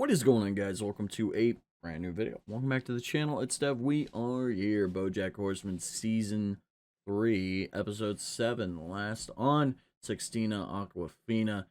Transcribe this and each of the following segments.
What is going on, guys? Welcome to a brand new video. Welcome back to the channel. It's Dev. We are here. BoJack Horseman Season 3, Episode 7. Last on, Sextina Aquafina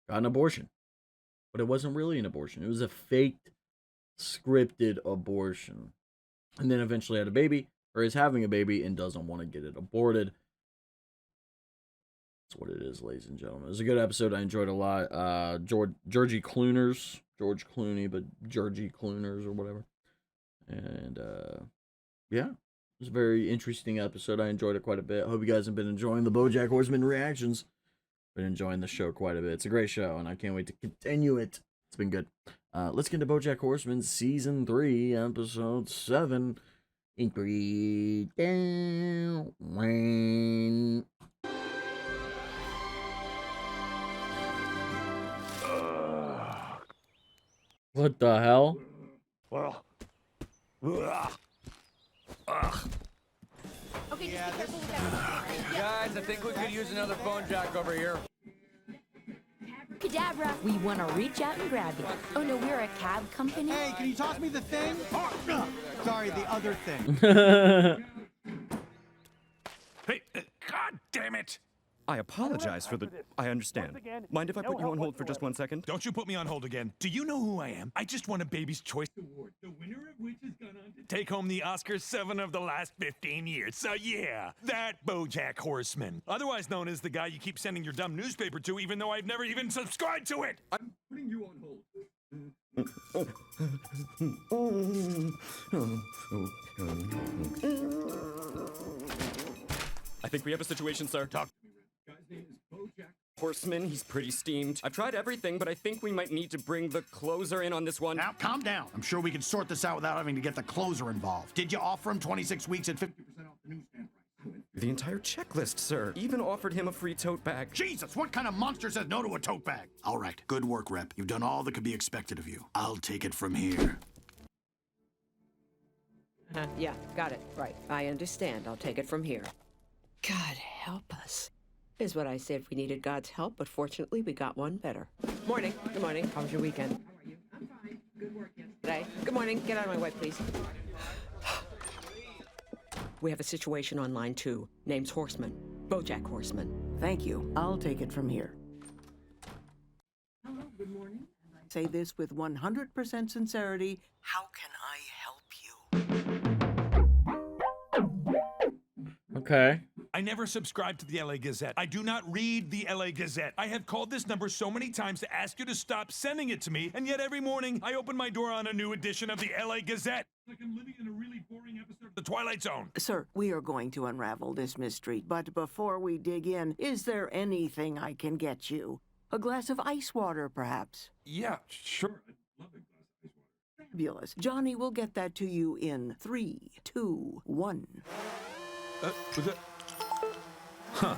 got an abortion. But it wasn't really an abortion. It was a faked, scripted abortion. And then eventually had a baby, or is having a baby, and doesn't want to get it aborted. That's what it is, ladies and gentlemen. It was a good episode. I enjoyed it a lot. Georgie Clooners. George Clooney, but Georgie Clooners or whatever. And, yeah. It was a very interesting episode. I enjoyed it quite a bit. Hope you guys have been enjoying the BoJack Horseman reactions. Been enjoying the show quite a bit. It's a great show, and I can't wait to continue it. It's been good. Let's get into BoJack Horseman Season 3, Episode 7. Increase down. What the hell? Well. Okay, just be careful with that. Guys, I think we could use another phone jack over here. Cadabra, we want to reach out and grab you. Oh no, we're a cab company. Hey, can you toss me the thing? Oh, sorry, the other thing. Hey, God damn it! I apologize for the... I understand. Mind if I put you on hold for just 1 second? Don't you put me on hold again. Do you know who I am? I just won a Baby's Choice Award, the winner of which has gone on to take home the Oscar 7 of the last 15 years. So yeah, that BoJack Horseman. Otherwise known as the guy you keep sending your dumb newspaper to, even though I've never even subscribed to it. I'm putting you on hold. I think we have a situation, sir. Talk to me, Rick. Guy's name is BoJack Horseman, he's pretty steamed. I've tried everything, but I think we might need to bring the closer in on this one. Now, calm down. I'm sure we can sort this out without having to get the closer involved. Did you offer him 26 weeks at 50% off the newsstand price? The entire checklist, sir. Even offered him a free tote bag. Jesus, what kind of monster says no to a tote bag? All right, good work, Rep. You've done all that could be expected of you. I'll take it from here. Yeah, got it. Right. I understand. I'll take it from here. God help us. Is what I said if we needed God's help, but fortunately we got one better. Morning. Good morning. How was your weekend? How are you? I'm fine. Good work yesterday. Today. Good morning. Get out of my way, please. We have a situation on line 2. Name's Horseman. BoJack Horseman. Thank you. I'll take it from here. Hello, good morning. Say this with 100% sincerity. How can I help you? Okay. I never subscribe to the LA Gazette. I do not read the LA Gazette. I have called this number so many times to ask you to stop sending it to me, and yet every morning I open my door on a new edition of the LA Gazette. It's like I'm living in a really boring episode of The Twilight Zone. Sir, we are going to unravel this mystery, but before we dig in, is there anything I can get you? A glass of ice water, perhaps? Yeah, sure. I'd love a glass of ice water. Fabulous. Johnny will get that to you in 3, 2, 1. Was that... Huh.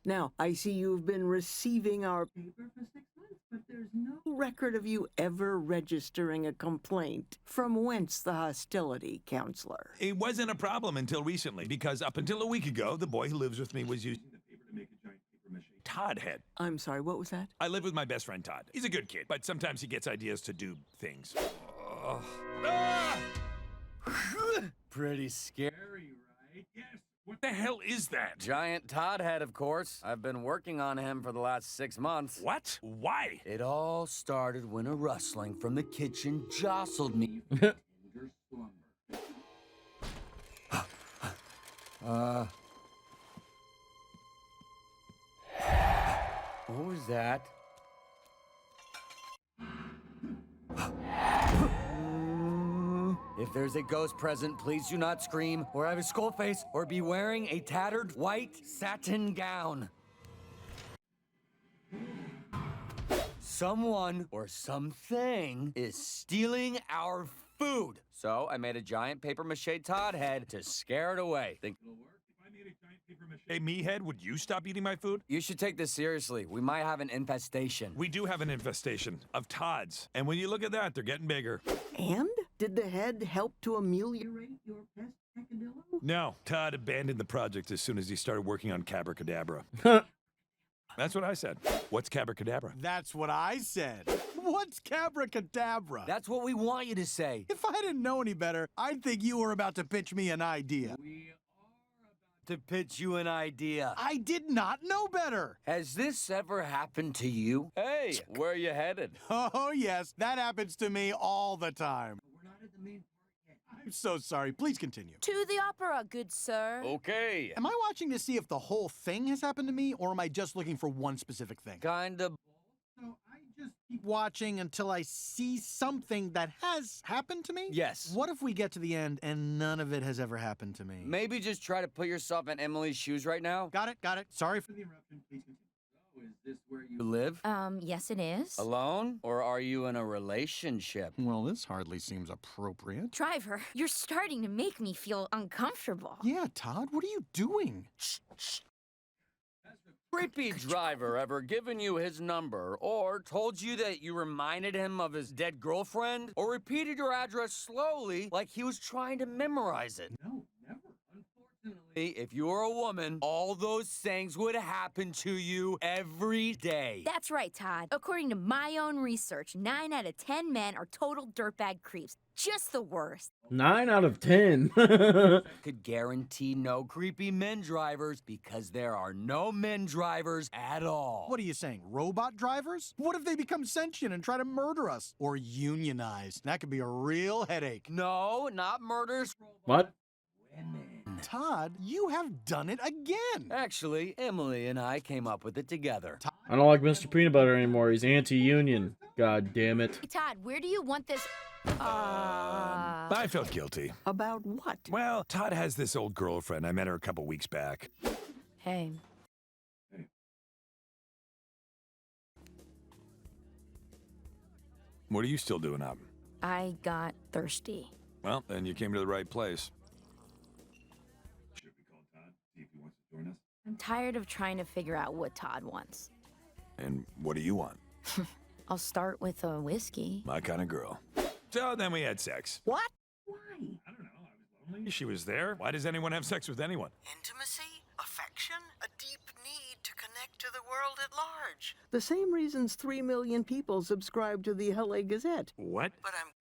Now, I see you've been receiving our Paper for 6 months, but there's no record of you ever registering a complaint. From whence the hostility, counselor? It wasn't a problem until recently, because up until a week ago, the boy who lives with me was using the paper to make a giant paper mache Todd head. I'm sorry, what was that? I live with my best friend Todd. He's a good kid, but sometimes he gets ideas to do things. Ah! Pretty scary, right? Yes. What the hell is that? Giant Todd head, of course. I've been working on him for the last 6 months. What? Why? It all started when a rustling from the kitchen jostled me. What was that? If there's a ghost present, please do not scream, or have a skull face, or be wearing a tattered white satin gown. Someone or something is stealing our food. So I made a giant paper mache Todd head to scare it away. Think It'll work. If I made a giant paper mache me head, would you stop eating my food? you should take this seriously. We might have an infestation. We do have an infestation of Todds. And when you look at that, they're getting bigger. And? Did the head help to ameliorate? rate your pest peccadillo? No, Todd abandoned the project as soon as he started working on Cabracadabra. That's what I said. What's Cabracadabra? That's what I said. What's Cabracadabra? That's what we want you to say. If I didn't know any better, I'd think you were about to pitch me an idea. To pitch you an idea. I did not know better. Has this ever happened to you? Hey, where are you headed? Oh, yes, that happens to me all the time. We're not at the main part yet. I'm so sorry. Please continue. To the opera, good sir. Okay. Am I watching to see if the whole thing has happened to me, or am I just looking for one specific thing? Kind of. So I just keep watching until I see something that has happened to me? Yes. What if we get to the end and none of it has ever happened to me? Maybe just try to put yourself in Emily's shoes right now. Got it, got it. Sorry for the interruption. Please continue. So is this where You live? Yes it is. Alone? Or are you in a relationship? Well, this hardly seems appropriate. Driver, you're starting to make me feel uncomfortable. Yeah, Todd, what are you doing? Creepy driver ever given you his number or told you that you reminded him of his dead girlfriend or repeated your address slowly like he was trying to memorize it? No, never. Unfortunately. If you were a woman, all those things would happen to you every day. That's right, Todd. According to my own research, 9 out of 10 men are total dirtbag creeps. Just the worst. 9 out of 10. Could guarantee no creepy men drivers because there are no men drivers at all. What are you saying, robot drivers? What if they become sentient and try to murder us? Or unionize? That could be a real headache. No, not murders. What? Todd, you have done it again. Actually, Emily and I came up with it together. I don't like Mr. Peanut Butter anymore. He's anti-union. God damn it. Hey, Todd, where do you want this? I felt guilty. About what? Well, Todd has this old girlfriend. I met her a couple weeks back. Hey. What are you still doing up? I got thirsty. Well, then you came to the right place. Should we call Todd? See if he wants to join us? I'm tired of trying to figure out what Todd wants. And what do you want? I'll start with a whiskey. My kind of girl. So then we had sex. What? Why? I don't know. I was lonely. She was there. Why does anyone have sex with anyone? Intimacy? Affection? A deep need to connect to the world at large. The same reasons 3 million people subscribe to the LA Gazette. What? But I'm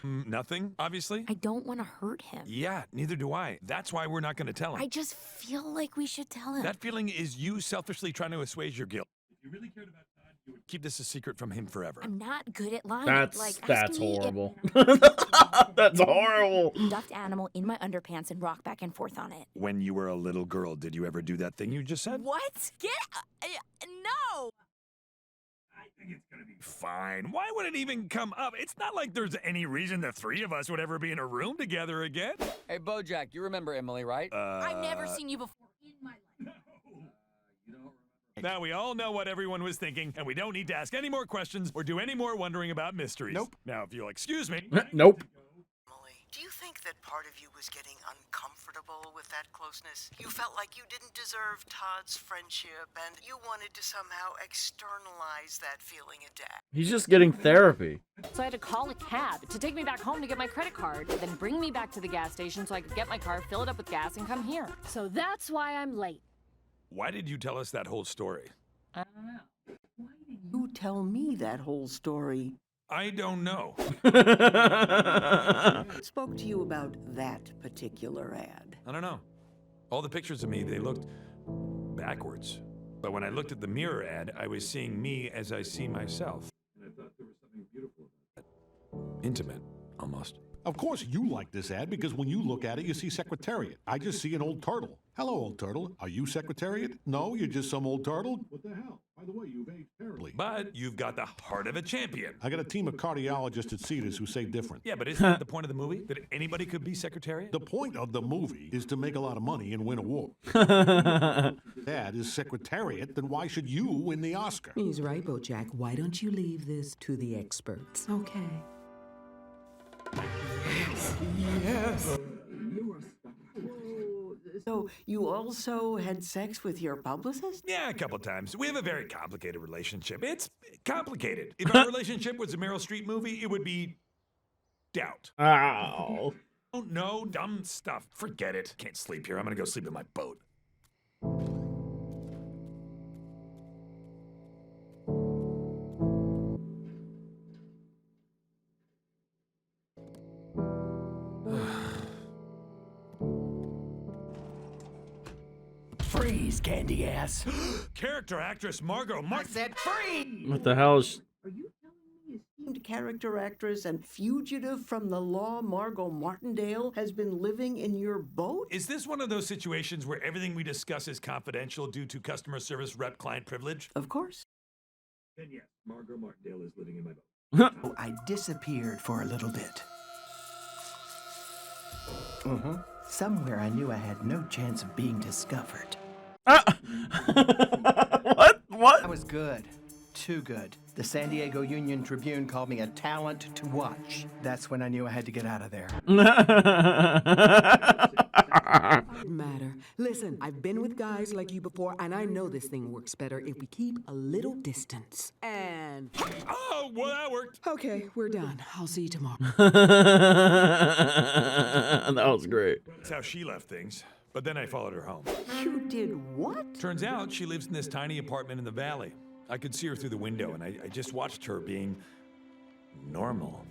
Nothing, obviously. I don't want to hurt him. Yeah, neither do I. That's why we're not going to tell him. I just feel like we should tell him. That feeling is you selfishly trying to assuage your guilt. If you really cared about Todd, you would. Keep this a secret from him forever. I'm not good at lying. That's like asking me if- horrible. That's horrible. Stuffed animal in my underpants and rock back and forth on it. When you were a little girl, did you ever do that thing you just said? What? No! I think it's gonna be Fine. Why would it even come up? It's not like there's any reason the three of us would ever be in a room together again. Hey, BoJack, you remember Emily, right? I've never seen you before in my life. You don't remember. Now we all know what everyone was thinking, and we don't need to ask any more questions or do any more wondering about mysteries. Nope. Now, if you'll excuse me. Nope. Emily, do you think that part of you was getting uncomfortable with that closeness? You felt like you didn't deserve Todd's friendship, and you wanted to somehow externalize that feeling into act. He's just getting therapy. So I had to call a cab to take me back home to get my credit card, then bring me back to the gas station so I could get my car, fill it up with gas, and come here. So that's why I'm late. Why did you tell us that whole story? I don't know. Why did You tell me that whole story. I don't know. Spoke to you about that particular ad. I don't know. All the pictures of me, they looked backwards. But when I looked at the mirror ad, I was seeing me as I see myself. And I thought there was something beautiful about it. Intimate, almost. Of course you like this ad because when you look at it, you see Secretariat. I just see an old turtle. Hello, old turtle. Are you Secretariat? No, you're just some old turtle. What the hell? By the way, you've aged terribly. But you've got the heart of a champion. I got a team of cardiologists at Cedars who say different. Yeah, but isn't that the point of the movie? That anybody could be Secretariat? The point of the movie is to make a lot of money and win a war. That is Secretariat, then why should you win the Oscar? He's right, BoJack. Why don't you leave this to the experts? Okay. Yes. So you also had sex with your publicist? Yeah, a couple times. We have a very complicated relationship. It's complicated. If our relationship was a Meryl Streep movie, it would be doubt. Ow. Oh, no, dumb stuff. Forget it. Can't sleep here. I'm gonna go sleep in my boat. freeze, candy ass. Character actress Margot Martin. Said free! What the hell is... Are you telling me esteemed character actress and fugitive from the law Margot Martindale has been living in your boat? Is this one of those situations where everything we discuss is confidential due to customer service rep client privilege? Of course. Then yes, Margot Martindale is living in my boat. Oh, I disappeared for a little bit. Somewhere I knew I had no chance of being discovered. What? I was good. Too good. The San Diego Union Tribune called me a talent to watch. That's when I knew I had to get out of there. Matter. Listen, I've been with guys like you before, and I know this thing works better if we keep a little distance. And... Oh, well, that worked. Okay, we're done. I'll see you tomorrow. That was great. That's how she left things. But then I followed her home. You did what? Turns out she lives in this tiny apartment in the valley. I could see her through the window, and I just watched her being normal.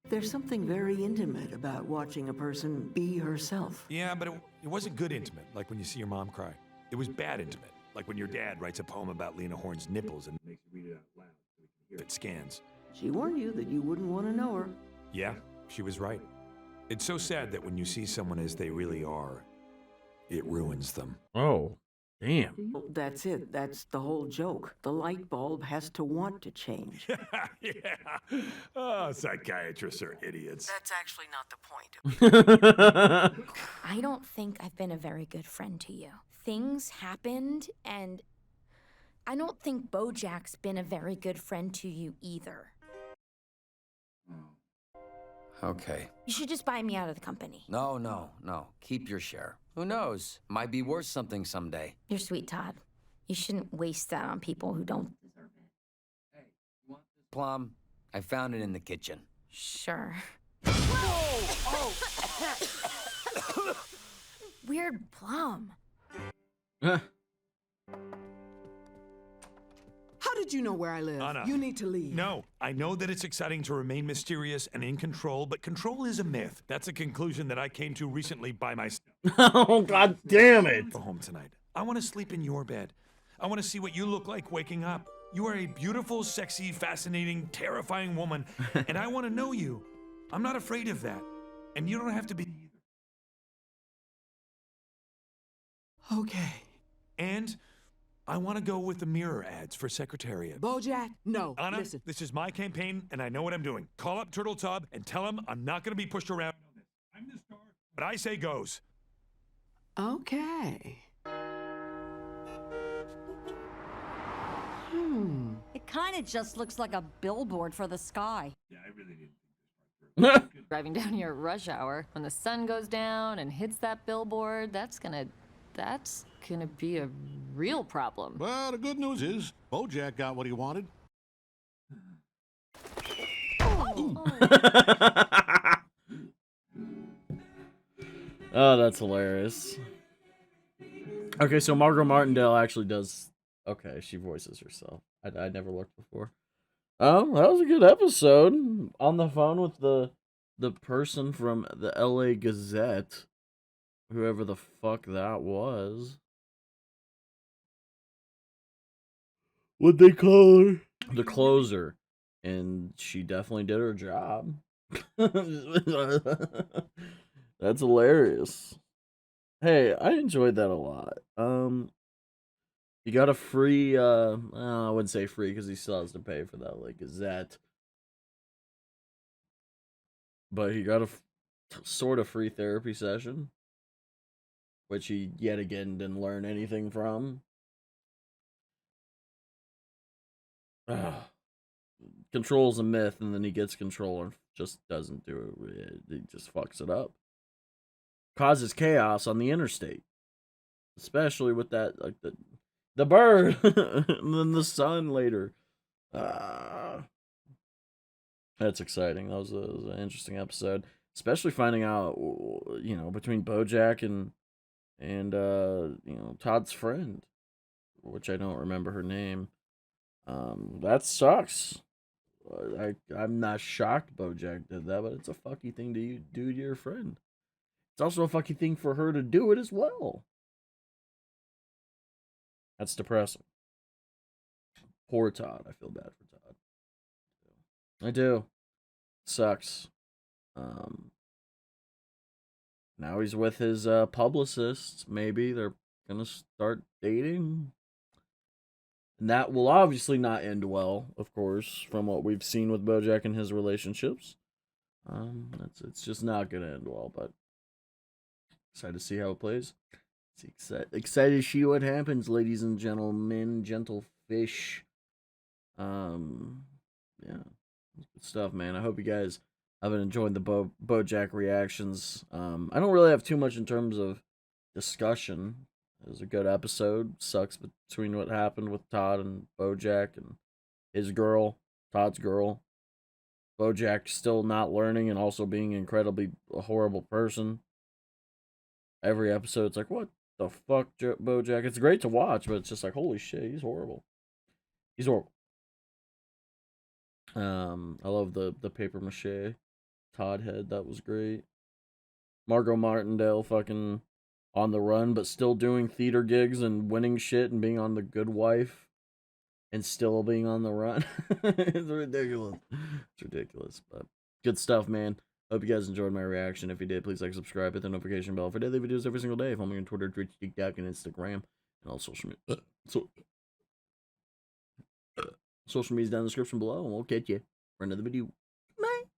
There's something very intimate about watching a person be herself. Yeah, but it wasn't good intimate, like when you see your mom cry. It was bad intimate, like when your dad writes a poem about Lena Horne's nipples and Makes you read it out loud so we can hear it scans. She warned you that you wouldn't want to know her. Yeah, she was right. It's so sad that when you see someone as they really are, it ruins them. Oh, damn. That's it. That's the whole joke. The light bulb has to want to change. Yeah. Oh, psychiatrists are idiots. That's actually not the point. I don't think I've been a very good friend to you. Things happened, and I don't think BoJack's been a very good friend to you either. Okay. You should just buy me out of the company. No. Keep your share. Who knows? Might be worth something someday. You're sweet, Todd. You shouldn't waste that on people who don't deserve it. Plum, I found it in the kitchen. Sure. Weird Plum. How did you know where I live? Anna. You need to leave. No, I know that it's exciting to remain mysterious and in control, but control is a myth. That's a conclusion that I came to recently by myself. Oh, god damn it. Go home tonight. I want to sleep in your bed. I want to see what you look like waking up. You are a beautiful, sexy, fascinating, terrifying woman, and I want to know you. I'm not afraid of that. And you don't have to be either. Okay. And I want to go with the mirror ads for Secretariat. BoJack, no. Anna, Listen. this is my campaign, and I know what I'm doing. Call up Turtle Tub and tell him I'm not going to be pushed around. I'm the star. But I say goes. Okay. It kind of just looks like a billboard for the sky. Yeah, I really didn't think this part. Driving down here at rush hour, when the sun goes down and hits that billboard, that's gonna be a real problem. Well, the good news is, BoJack got what he wanted. Oh, that's hilarious. Okay, so Margot Martindale actually does... Okay, she voices herself. I never looked before. Oh, that was a good episode. On the phone with the person from the LA Gazette. Whoever the fuck that was. What'd they call her? The closer. And she definitely did her job. That's hilarious. Hey, I enjoyed that a lot. You got a free, I wouldn't say free because he still has to pay for that, like, Gazette. But he got a sort of free therapy session, which he yet again didn't learn anything from. Control's a myth, and then he gets control and just doesn't do it. He just fucks it up. Causes chaos on the interstate. Especially with that, like, the bird, and then the sun later. That's exciting. That was an interesting episode, especially finding out, you know, between BoJack and you know, Todd's friend, which I don't remember her name. That sucks. I'm not shocked BoJack did that, but it's a fucky thing to do to your friend. It's also a fucky thing for her to do it as well. That's depressing. Poor Todd. I feel bad for Todd. I do. Sucks. Now he's with his publicist. Maybe they're gonna start dating. And that will obviously not end well, of course, from what we've seen with BoJack and his relationships. It's just not gonna end well, but excited to see how it plays. Excited to see what happens, ladies and gentlemen, gentle fish. Yeah, good stuff, man. I hope you guys have been enjoying the BoJack reactions. I don't really have too much in terms of discussion. It was a good episode. Sucks between what happened with Todd and BoJack and his girl, Todd's girl. BoJack still not learning and also being incredibly a horrible person. Every episode, it's like, what the fuck, BoJack? It's great to watch, but it's just like, holy shit, he's horrible. He's horrible. I love the paper mache Todd head. That was great. Margot Martindale fucking on the run, but still doing theater gigs and winning shit and being on The Good Wife and still being on the run. It's ridiculous. It's ridiculous, but good stuff, man. Hope you guys enjoyed my reaction. If you did, please like, subscribe, hit the notification bell for daily videos every single day. Follow me on Twitter, Twitch, TikTok, and Instagram, and all social media. Social media's down in the description below, and we'll catch you for another video.